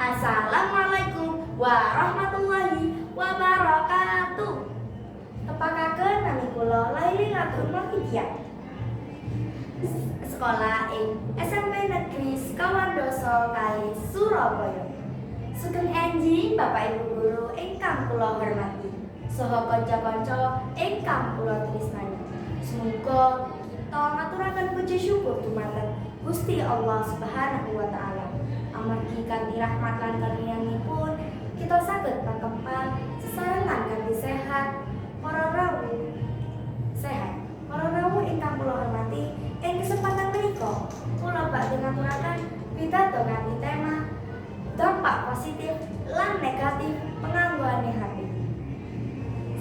Assalamualaikum warahmatullahi wabarakatuh. Tepakaken nami kula Laili Latul Mafidia. Sekolah ing SMP Negeri Sekawandoso Kali Surabaya. Sugeng enjing Bapak Ibu guru ingkang kula hormati, saha kanca-kanca ingkang kula tresnani. Semoga kita ngaturaken puji syukur dumateng Gusti Allah Subhanahu wa taala. Amargi kanthi rahmat lan karyanipun kita saged pakempat sesarengan kanthi sehat para rawuh ingkang kula hormati. Ing kesempatan menika kula badhe ngaturaken pitato kanthi tema dampak positif lan negatif penganggoane HP.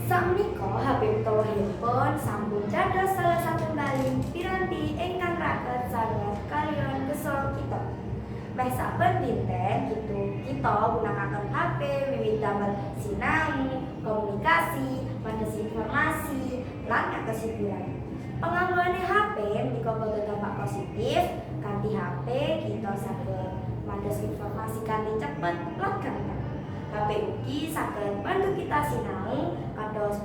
Sakmenika HP utawa handphone sampun dados salah satunggaling piranti ingkang raket sanget kaliyan gesol kita. Meh saben dinten kita gunakaken HP wiwit damel sinau, komunikasi, mandhesi informasi, lan ngatos hiburan. Penganggoane HP menika boten dampak positif. Kanthi HP kita saged mandhos informasi kanthi cepet lan gampang. HP ugi saged bantu kita sinau kados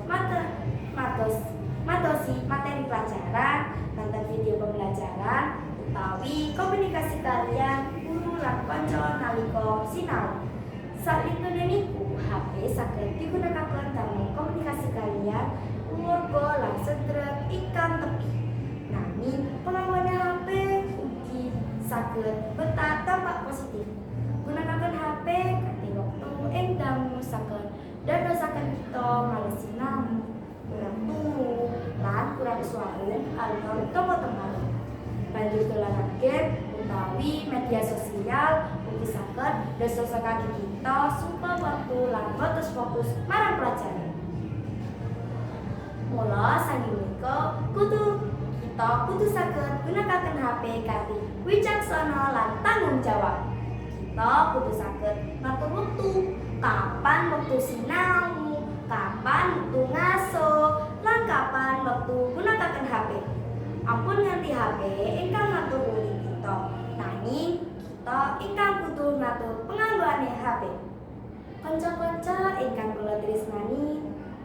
madosi materi pelajaran, nonton video pembelajaran, utawi komunikasi kalian guru lan kanca nalika sinau. Salintune niku HP saged digunakaken damel komunikasi kalian keluarga lan sedherek ingkang tebih. Nanging penganggoane HP ugi saged betah dampak positif. Gunakaken HP kanthi wektu ing dangu saged dadosaken kita males sinau, kurang turu, lan kurang suarung kaliyan tembok-tembok. Banjur dolanan game utawi media sosial ugi saged dadosaken kita sumpah waktu lan boten fokus marang pelajaran. Mula sakinika kita kudu saged gunakaken HP kanthi wicaksana lan tanggung jawab. Kita kudu saged ngatur wektu, kapan wektu sinau, kapan wektu ngaso, lan kapan wektu gunakaken HP. Ampun nganti HP ingkang ngatur urip kita, nanging kita ingkang kudu ngatur penganggoane HP. Kanca-kanca ingkang kula tresnani,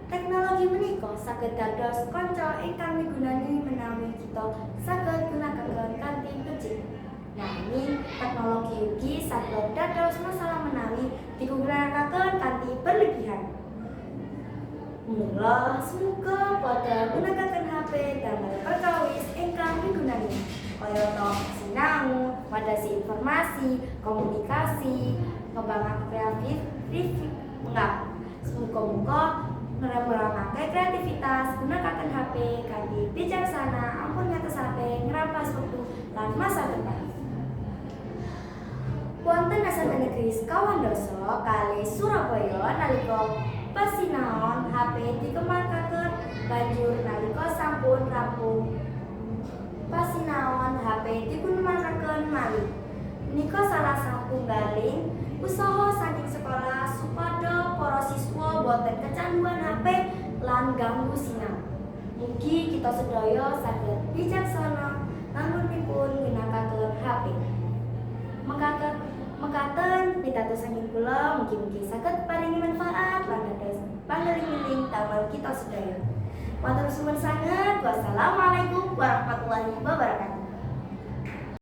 teknologi menika saged dados kanca ingkang migunani menawi kita saged gunakaken kanthi becik. Nanging teknologi ugi saged dados masalah menawi digunakaken kanthi berlebihan. Mula semoga pada gunakaken HP damel perkawis ingkang migunani kayata sinau, mandhasi informasi, komunikasi, ngembangaken kreatif, Semoga-moga ngrembakake kreativitas, gunakaken HP kanthi bijaksana, ampun ngatos HP ngrampas wektu lan masa depan. Wonten SMP Negeri Sekawandoso Kali Surabaya nalika pasinaon HP dikemakaken, banjur nalika sampun rampung pasinaon HP dipunmakaken malih. Menika salah satunggaling usaha saking sekolah supaya para siswa boten kecanduan HP lan ganggu sinau. Mugi kita sedaya saged bijaksana nganggonipun ginakaken HP. Mekaten pitados saking kula mugi-mugi saged paringi manfaat lan dados pangeling-eling damel kita sedaya. Matur suwun sanget. Wassalamualaikum warahmatullahi wabarakatuh.